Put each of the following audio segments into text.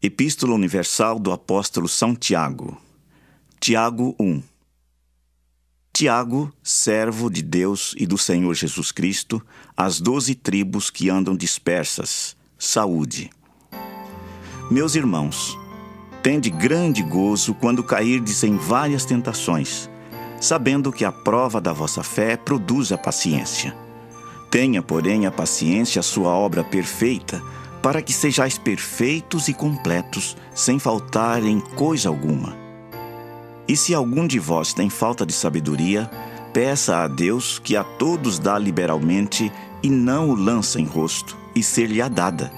Epístola Universal do Apóstolo São Tiago. Tiago 1. Tiago, servo de Deus e do Senhor Jesus Cristo, às 12 tribos que andam dispersas, saúde. Meus irmãos, tende grande gozo quando cairdes em várias tentações, sabendo que a prova da vossa fé produz a paciência. Tenha, porém, a paciência a sua obra perfeita, para que sejais perfeitos e completos, sem faltar em coisa alguma. E se algum de vós tem falta de sabedoria, peça a Deus, que a todos dá liberalmente, e não o lança em rosto, e ser-lhe-á dada.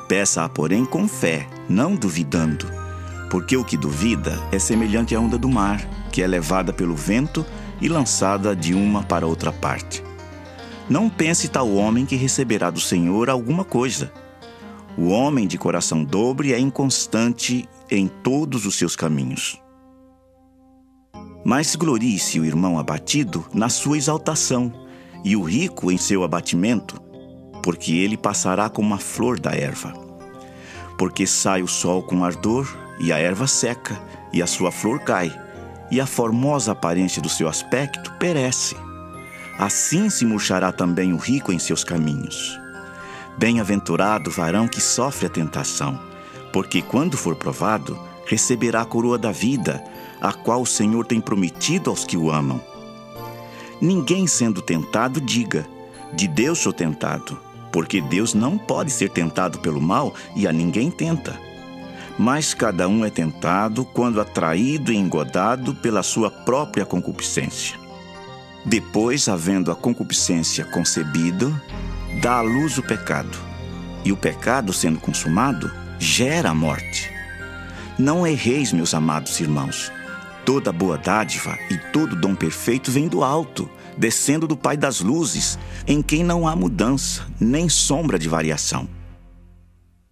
Peça-a, porém, com fé, não duvidando, porque o que duvida é semelhante à onda do mar, que é levada pelo vento e lançada de uma para outra parte. Não pense tal homem que receberá do Senhor alguma coisa. O homem de coração dobre é inconstante em todos os seus caminhos. Mas glorie-se o irmão abatido na sua exaltação, e o rico em seu abatimento, porque ele passará como a flor da erva. Porque sai o sol com ardor, e a erva seca, e a sua flor cai, e a formosa aparência do seu aspecto perece. Assim se murchará também o rico em seus caminhos. Bem-aventurado o varão que sofre a tentação, porque quando for provado, receberá a coroa da vida, a qual o Senhor tem prometido aos que o amam. Ninguém sendo tentado diga, de Deus sou tentado, porque Deus não pode ser tentado pelo mal e a ninguém tenta. Mas cada um é tentado quando atraído e engodado pela sua própria concupiscência. Depois, havendo a concupiscência concebido, dá à luz o pecado, e o pecado, sendo consumado, gera a morte. Não erreis, meus amados irmãos. Toda boa dádiva e todo dom perfeito vem do alto, descendo do Pai das luzes, em quem não há mudança, nem sombra de variação.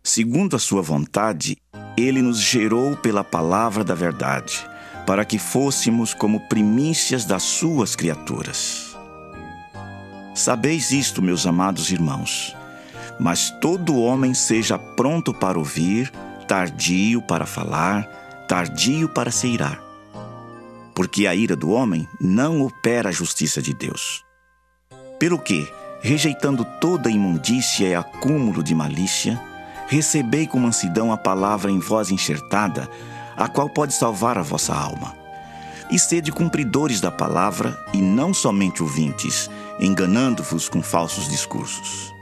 Segundo a sua vontade, Ele nos gerou pela palavra da verdade, para que fôssemos como primícias das suas criaturas. Sabeis isto, meus amados irmãos, mas todo homem seja pronto para ouvir, tardio para falar, tardio para se irar. Porque a ira do homem não opera a justiça de Deus. Pelo que, rejeitando toda imundícia e acúmulo de malícia, recebei com mansidão a palavra em vós enxertada, a qual pode salvar a vossa alma. E sede cumpridores da palavra, e não somente ouvintes, enganando-vos com falsos discursos.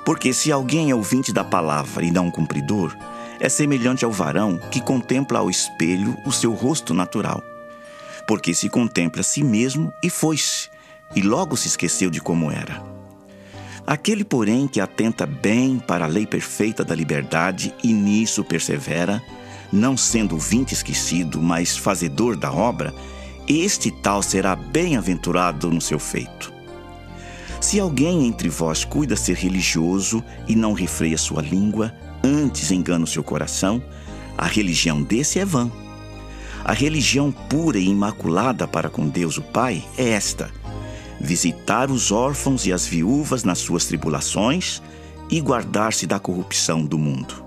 Porque se alguém é ouvinte da palavra e não cumpridor, é semelhante ao varão que contempla ao espelho o seu rosto natural. Porque se contempla a si mesmo e foi-se, e logo se esqueceu de como era. Aquele, porém, que atenta bem para a lei perfeita da liberdade e nisso persevera, não sendo ouvinte esquecido, mas fazedor da obra, este tal será bem-aventurado no seu feito. Se alguém entre vós cuida ser religioso e não refreia sua língua, antes engana o seu coração, a religião desse é vã. A religião pura e imaculada para com Deus o Pai é esta: visitar os órfãos e as viúvas nas suas tribulações e guardar-se da corrupção do mundo.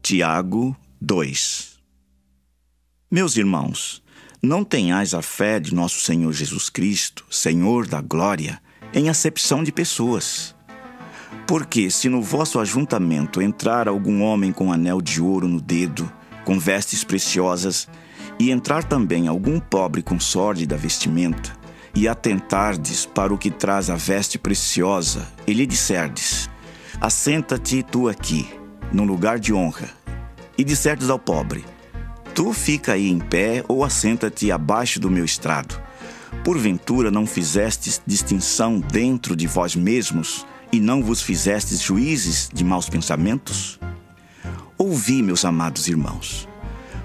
Tiago 2. Meus irmãos, não tenhais a fé de nosso Senhor Jesus Cristo, Senhor da glória, em acepção de pessoas. Porque se no vosso ajuntamento entrar algum homem com anel de ouro no dedo, com vestes preciosas, e entrar também algum pobre com sórdida vestimenta, e atentardes para o que traz a veste preciosa, e lhe disserdes: assenta-te tu aqui, num lugar de honra, e disserdes ao pobre: tu fica aí em pé, ou assenta-te abaixo do meu estrado. Porventura não fizestes distinção dentro de vós mesmos, e não vos fizestes juízes de maus pensamentos? Ouvi, meus amados irmãos.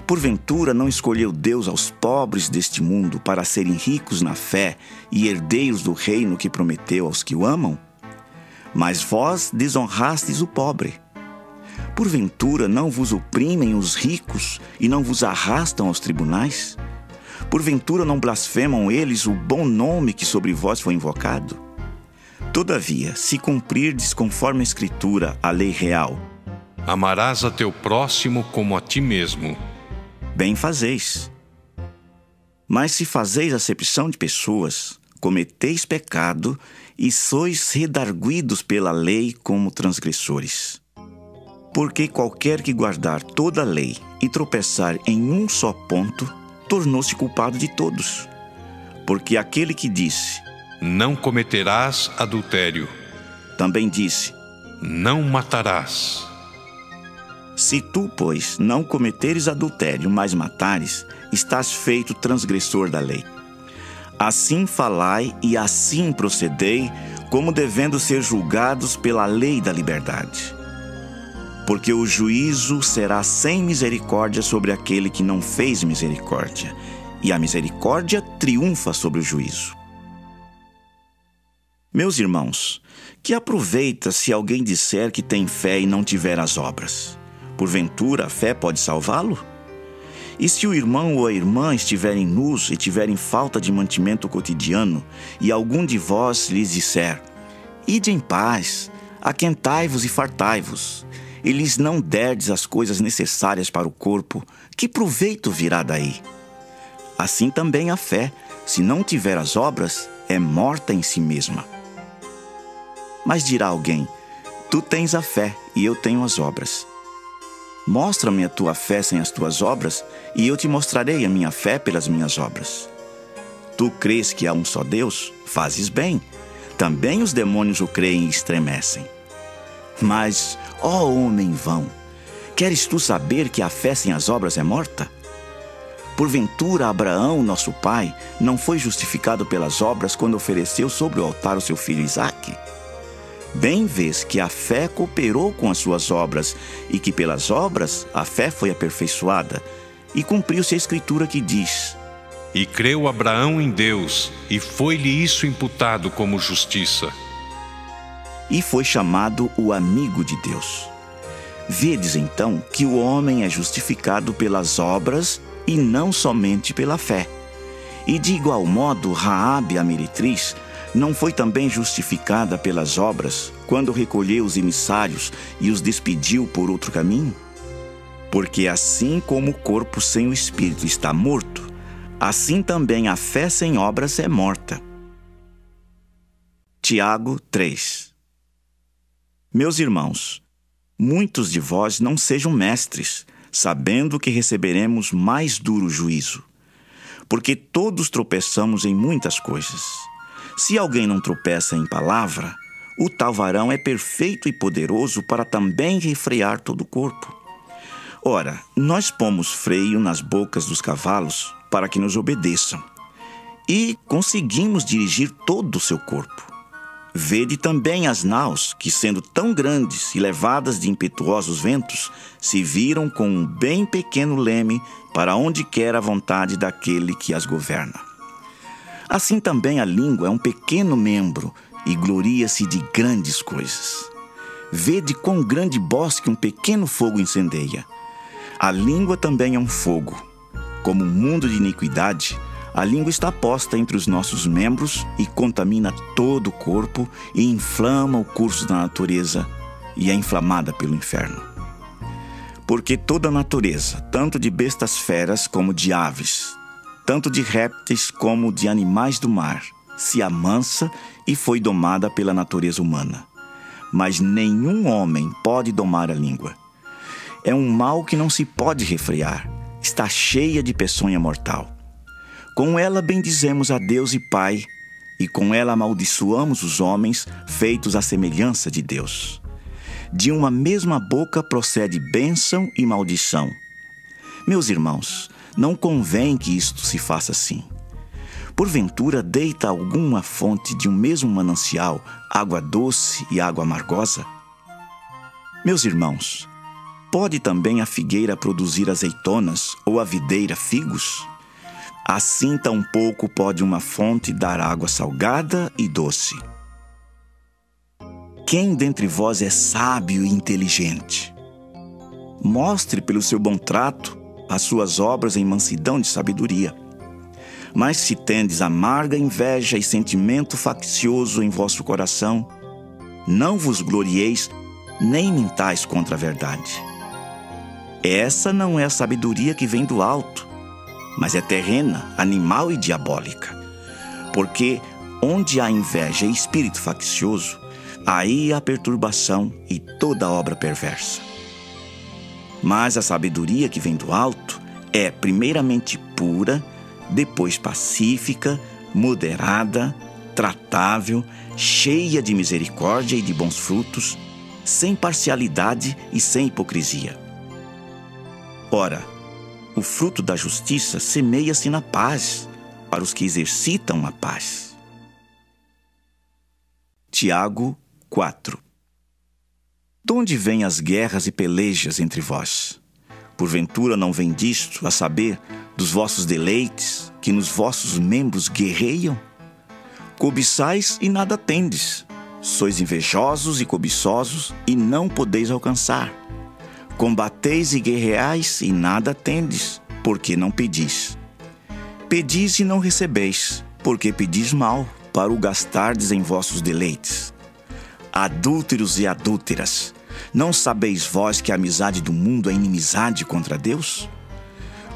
Porventura não escolheu Deus aos pobres deste mundo para serem ricos na fé e herdeiros do reino que prometeu aos que o amam? Mas vós desonrastes o pobre. Porventura não vos oprimem os ricos e não vos arrastam aos tribunais? Porventura não blasfemam eles o bom nome que sobre vós foi invocado? Todavia, se cumprirdes conforme a Escritura a lei real, Amarás a teu próximo como a ti mesmo. Bem fazeis. Mas se fazeis acepção de pessoas, cometeis pecado e sois redarguidos pela lei como transgressores. Porque qualquer que guardar toda a lei e tropeçar em um só ponto, tornou-se culpado de todos. Porque aquele que disse: Não cometerás adultério. Também disse: Não matarás. Se tu, pois, não cometeres adultério, mas matares, estás feito transgressor da lei. Assim falai e assim procedei, como devendo ser julgados pela lei da liberdade. Porque o juízo será sem misericórdia sobre aquele que não fez misericórdia, e a misericórdia triunfa sobre o juízo. Meus irmãos, que aproveita se alguém disser que tem fé e não tiver as obras? Porventura, a fé pode salvá-lo? E se o irmão ou a irmã estiverem nus e tiverem falta de mantimento cotidiano, e algum de vós lhes disser: Ide em paz, aquentai-vos e fartai-vos, e lhes não derdes as coisas necessárias para o corpo, que proveito virá daí? Assim também a fé, se não tiver as obras, é morta em si mesma. Mas dirá alguém: Tu tens a fé e eu tenho as obras. Mostra-me a tua fé sem as tuas obras, e eu te mostrarei a minha fé pelas minhas obras. Tu crês que há um só Deus? Fazes bem. Também os demônios o creem e estremecem. Mas, ó homem vão, queres tu saber que a fé sem as obras é morta? Porventura Abraão, nosso pai, não foi justificado pelas obras quando ofereceu sobre o altar o seu filho Isaque? Bem vês que a fé cooperou com as suas obras, e que pelas obras a fé foi aperfeiçoada, e cumpriu-se a escritura que diz: E creu Abraão em Deus, e foi-lhe isso imputado como justiça. E foi chamado o amigo de Deus. Vedes então que o homem é justificado pelas obras e não somente pela fé. E de igual modo Raabe, a meretriz, não foi também justificada pelas obras, quando recolheu os emissários e os despediu por outro caminho? Porque assim como o corpo sem o espírito está morto, assim também a fé sem obras é morta. Tiago 3. Meus irmãos, muitos de vós não sejam mestres, sabendo que receberemos mais duro juízo. Porque todos tropeçamos em muitas coisas. Se alguém não tropeça em palavra, o tal varão é perfeito e poderoso para também refrear todo o corpo. Ora, nós pomos freio nas bocas dos cavalos para que nos obedeçam, e conseguimos dirigir todo o seu corpo. Vede também as naus, que sendo tão grandes e levadas de impetuosos ventos, se viram com um bem pequeno leme para onde quer a vontade daquele que as governa. Assim também a língua é um pequeno membro e gloria-se de grandes coisas. Vede quão grande bosque um pequeno fogo incendeia. A língua também é um fogo. Como um mundo de iniquidade, a língua está posta entre os nossos membros e contamina todo o corpo e inflama o curso da natureza e é inflamada pelo inferno. Porque toda a natureza, tanto de bestas feras como de aves, tanto de répteis como de animais do mar, se amansa e foi domada pela natureza humana. Mas nenhum homem pode domar a língua. É um mal que não se pode refrear, está cheia de peçonha mortal. Com ela bendizemos a Deus e Pai, e com ela amaldiçoamos os homens feitos à semelhança de Deus. De uma mesma boca procede bênção e maldição. Meus irmãos, não convém que isto se faça assim. Porventura deita alguma fonte de um mesmo manancial água doce e água amargosa? Meus irmãos, pode também a figueira produzir azeitonas ou a videira figos? Assim tampouco pode uma fonte dar água salgada e doce. Quem dentre vós é sábio e inteligente? Mostre pelo seu bom trato as suas obras em mansidão de sabedoria. Mas se tendes amarga inveja e sentimento faccioso em vosso coração, não vos glorieis nem mintais contra a verdade. Essa não é a sabedoria que vem do alto, mas é terrena, animal e diabólica. Porque onde há inveja e espírito faccioso, aí há perturbação e toda obra perversa. Mas a sabedoria que vem do alto é primeiramente pura, depois pacífica, moderada, tratável, cheia de misericórdia e de bons frutos, sem parcialidade e sem hipocrisia. Ora, o fruto da justiça semeia-se na paz, para os que exercitam a paz. Tiago 4. Donde vêm as guerras e pelejas entre vós? Porventura não vem disto, a saber, dos vossos deleites, que nos vossos membros guerreiam? Cobiçais e nada tendes. Sois invejosos e cobiçosos e não podeis alcançar. Combateis e guerreais e nada tendes, porque não pedis. Pedis e não recebeis, porque pedis mal, para o gastardes em vossos deleites. Adúlteros e adúlteras, não sabeis vós que a amizade do mundo é inimizade contra Deus?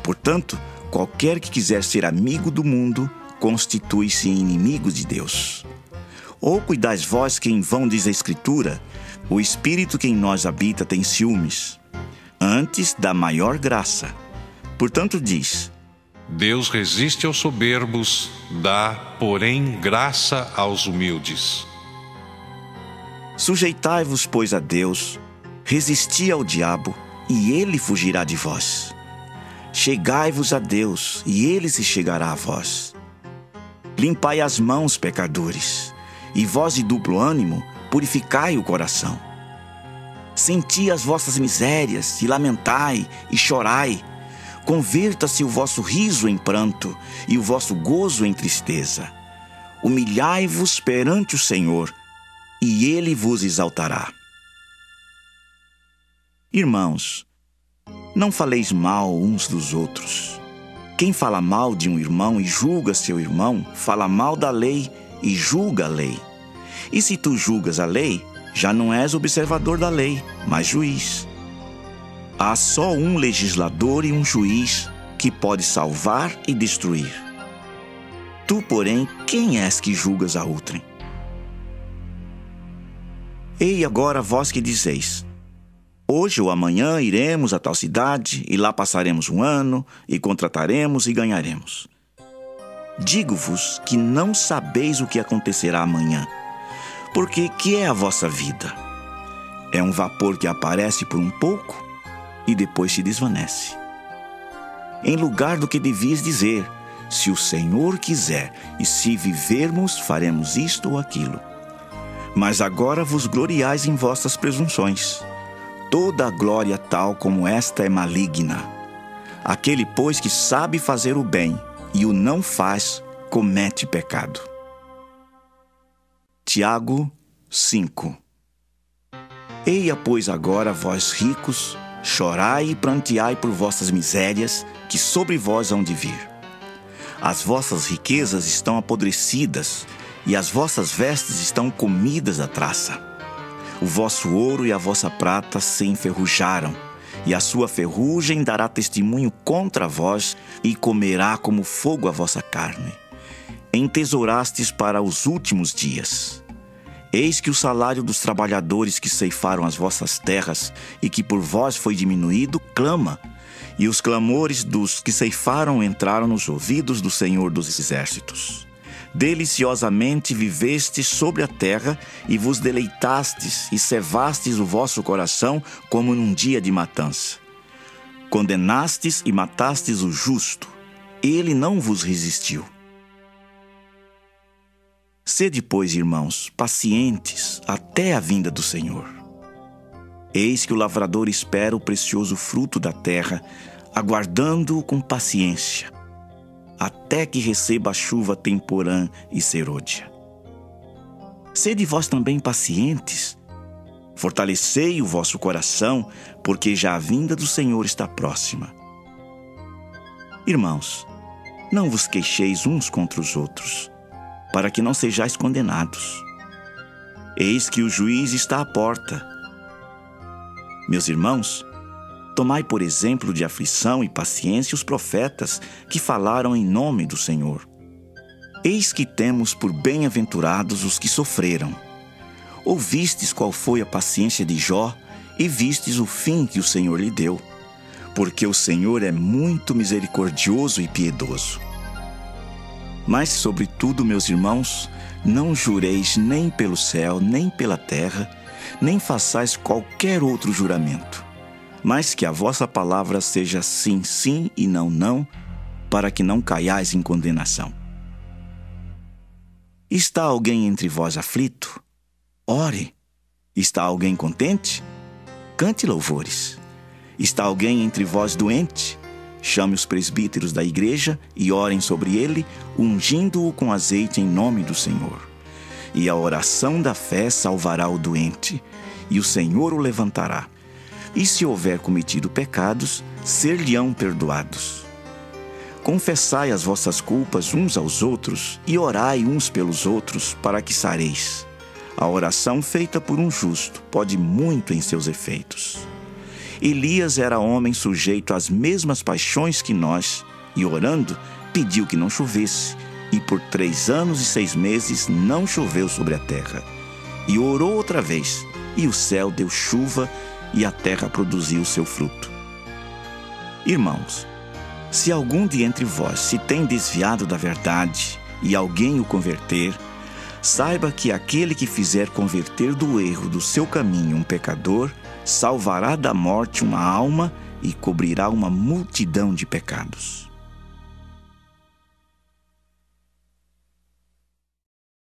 Portanto, qualquer que quiser ser amigo do mundo, constitui-se inimigo de Deus. Ou cuidais vós que em vão diz a Escritura, o Espírito que em nós habita tem ciúmes, antes da maior graça. Portanto diz: Deus resiste aos soberbos, dá, porém, graça aos humildes. Sujeitai-vos, pois, a Deus, resisti ao diabo, e ele fugirá de vós. Chegai-vos a Deus, e ele se chegará a vós. Limpai as mãos, pecadores, e vós de duplo ânimo, purificai o coração. Senti as vossas misérias, e lamentai, e chorai. Converta-se o vosso riso em pranto, e o vosso gozo em tristeza. Humilhai-vos perante o Senhor, e Ele vos exaltará. Irmãos, não faleis mal uns dos outros. Quem fala mal de um irmão e julga seu irmão, fala mal da lei e julga a lei. E se tu julgas a lei, já não és observador da lei, mas juiz. Há só um legislador e um juiz que pode salvar e destruir. Tu, porém, quem és que julgas a outrem? Ei agora vós que dizeis: hoje ou amanhã iremos a tal cidade, e lá passaremos um ano, e contrataremos e ganharemos. Digo-vos que não sabeis o que acontecerá amanhã, porque que é a vossa vida? É um vapor que aparece por um pouco e depois se desvanece. Em lugar do que devias dizer: se o Senhor quiser, e se vivermos, faremos isto ou aquilo. Mas agora vos gloriais em vossas presunções. Toda a glória tal como esta é maligna. Aquele, pois, que sabe fazer o bem e o não faz, comete pecado. Tiago 5. Eia, pois, agora vós ricos, chorai e pranteai por vossas misérias, que sobre vós hão de vir. As vossas riquezas estão apodrecidas, e as vossas vestes estão comidas da traça. O vosso ouro e a vossa prata se enferrujaram, e a sua ferrugem dará testemunho contra vós, e comerá como fogo a vossa carne. Entesourastes para os últimos dias. Eis que o salário dos trabalhadores que ceifaram as vossas terras, e que por vós foi diminuído, clama, e os clamores dos que ceifaram entraram nos ouvidos do Senhor dos Exércitos. Deliciosamente vivestes sobre a terra, e vos deleitastes, e cevastes o vosso coração como num dia de matança. Condenastes e matastes o justo, ele não vos resistiu. Sede, pois, irmãos, pacientes até a vinda do Senhor. Eis que o lavrador espera o precioso fruto da terra, aguardando-o com paciência, até que receba a chuva temporã e serôdia. Sede vós também pacientes, fortalecei o vosso coração, porque já a vinda do Senhor está próxima. Irmãos, não vos queixeis uns contra os outros, para que não sejais condenados. Eis que o juiz está à porta. Meus irmãos, tomai por exemplo de aflição e paciência os profetas que falaram em nome do Senhor. Eis que temos por bem-aventurados os que sofreram. Ouvistes qual foi a paciência de Jó e vistes o fim que o Senhor lhe deu, porque o Senhor é muito misericordioso e piedoso. Mas, sobretudo, meus irmãos, não jureis nem pelo céu, nem pela terra, nem façais qualquer outro juramento, mas que a vossa palavra seja sim, sim e não, não, para que não caiais em condenação. Está alguém entre vós aflito? Ore. Está alguém contente? Cante louvores. Está alguém entre vós doente? Chame os presbíteros da igreja e orem sobre ele, ungindo-o com azeite em nome do Senhor. E a oração da fé salvará o doente, e o Senhor o levantará. E se houver cometido pecados, ser-lhe-ão perdoados. Confessai as vossas culpas uns aos outros e orai uns pelos outros para que sareis. A oração feita por um justo pode muito em seus efeitos. Elias era homem sujeito às mesmas paixões que nós, e orando, pediu que não chovesse, e por 3 anos e 6 meses não choveu sobre a terra. E orou outra vez, e o céu deu chuva, e a terra produziu seu fruto. Irmãos, se algum de entre vós se tem desviado da verdade, e alguém o converter, saiba que aquele que fizer converter do erro do seu caminho um pecador, salvará da morte uma alma e cobrirá uma multidão de pecados.